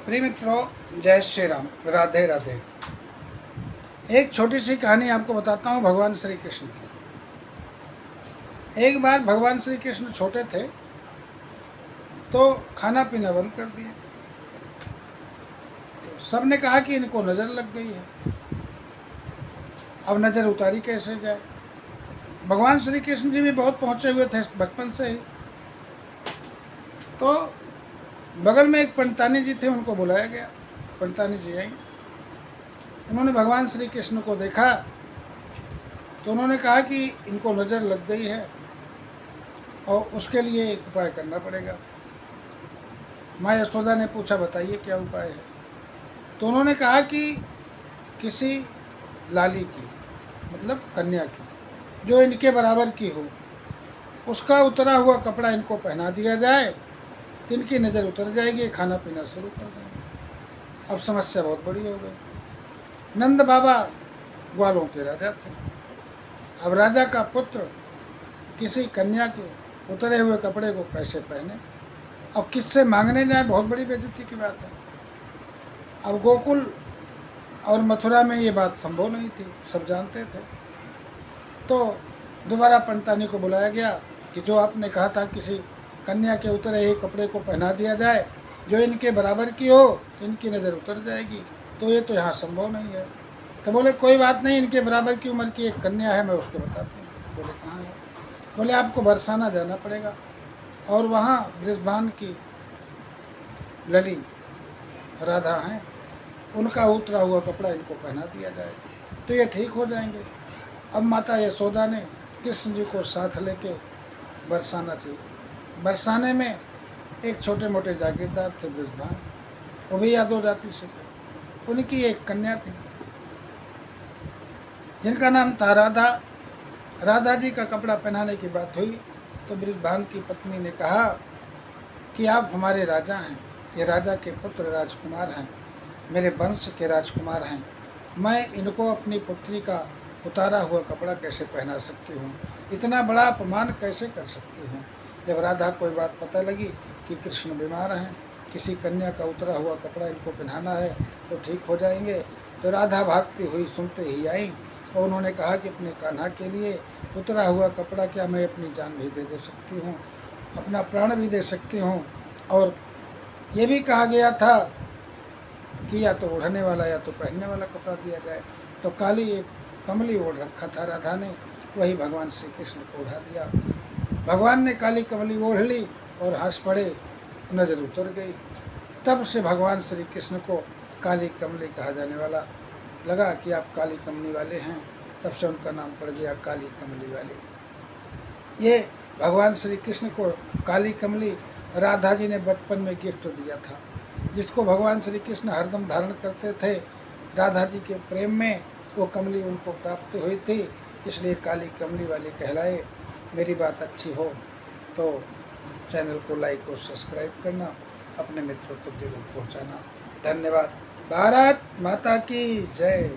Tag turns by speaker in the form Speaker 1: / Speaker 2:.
Speaker 1: प्रिय मित्रों, जय श्री राम, राधे राधे। एक छोटी सी कहानी आपको बताता हूँ भगवान श्री कृष्ण की। एक बार भगवान श्री कृष्ण छोटे थे तो खाना पीना बंद कर दिया। तो सबने कहा कि इनको नज़र लग गई है, अब नज़र उतारी कैसे जाए। भगवान श्री कृष्ण जी भी बहुत पहुँचे हुए थे बचपन से ही। तो बगल में एक पंडितानी जी थे, उनको बुलाया गया। पंडितानी जी आई, उन्होंने भगवान श्री कृष्ण को देखा तो उन्होंने कहा कि इनको नज़र लग गई है और उसके लिए एक उपाय करना पड़ेगा। माँ यशोदा ने पूछा, बताइए क्या उपाय है। तो उन्होंने कहा कि किसी लाली की, मतलब कन्या की, जो इनके बराबर की हो, उसका उतरा हुआ कपड़ा इनको पहना दिया जाए तो इनकी नज़र उतर जाएगी, खाना पीना शुरू कर देंगे। अब समस्या बहुत बड़ी हो गई। नंद बाबा ग्वालों के राजा थे। अब राजा का पुत्र किसी कन्या के उतरे हुए कपड़े को कैसे पहने और किससे मांगने जाए, बहुत बड़ी बेइज्जती की बात है। अब गोकुल और मथुरा में ये बात संभव नहीं थी, सब जानते थे। तो दोबारा पंडितानी को बुलाया गया कि जो आपने कहा था किसी कन्या के उतरे हुए कपड़े को पहना दिया जाए जो इनके बराबर की हो तो इनकी नज़र उतर जाएगी, तो ये तो यहाँ संभव नहीं है। तो बोले कोई बात नहीं, इनके बराबर की उम्र की एक कन्या है, मैं उसको बताती हूँ। बोले कहाँ है? बोले आपको बरसाना जाना पड़ेगा और वहाँ बृषभान की लली राधा हैं, उनका उतरा हुआ कपड़ा इनको पहना दिया जाए तो ये ठीक हो जाएंगे। अब माता यशोदा ने कृष्ण जी को साथ लेके बरसाना चाहिए। बरसाने में एक छोटे मोटे जागीरदार थे बृषभान, वो भी यादव जाति से थे। उनकी एक कन्या थी जिनका नाम था राधा। राधा जी का कपड़ा पहनाने की बात हुई तो बृषभान की पत्नी ने कहा कि आप हमारे राजा हैं, ये राजा के पुत्र राजकुमार हैं, मेरे वंश के राजकुमार हैं, मैं इनको अपनी पुत्री का उतारा हुआ कपड़ा कैसे पहना सकती हूँ, इतना बड़ा अपमान कैसे कर सकती हूँ। जब राधा को ये बात पता लगी कि कृष्ण बीमार हैं, किसी कन्या का उतरा हुआ कपड़ा इनको पहनाना है तो ठीक हो जाएंगे, तो राधा भागती हुई सुनते ही आई और उन्होंने कहा कि अपने कान्हा के लिए उतरा हुआ कपड़ा क्या मैं अपनी जान भी दे सकती हूँ, अपना प्राण भी दे सकती हूँ। और ये भी कहा गया था कि या तो ओढ़ने वाला या तो पहनने वाला कपड़ा दिया जाए। तो काली एक कमली ओढ़ रखा था राधा ने, वही भगवान श्री कृष्ण को ओढ़ा दिया। भगवान ने काली कमली ओढ़ ली और हंस पड़े, नज़र उतर गई। तब से भगवान श्री कृष्ण को काली कमली कहा जाने वाला लगा कि आप काली कमली वाले हैं, तब से उनका नाम पड़ गया काली कमली वाले। ये भगवान श्री कृष्ण को काली कमली राधा जी ने बचपन में गिफ्ट दिया था, जिसको भगवान श्री कृष्ण हरदम धारण करते थे। राधा जी के प्रेम में वो कमली उनको प्राप्त हुई थी, इसलिए काली कमली वाले कहलाए। मेरी बात अच्छी हो तो चैनल को लाइक और सब्सक्राइब करना, अपने मित्रों तक जरूर पहुंचाना। धन्यवाद। भारत माता की जय।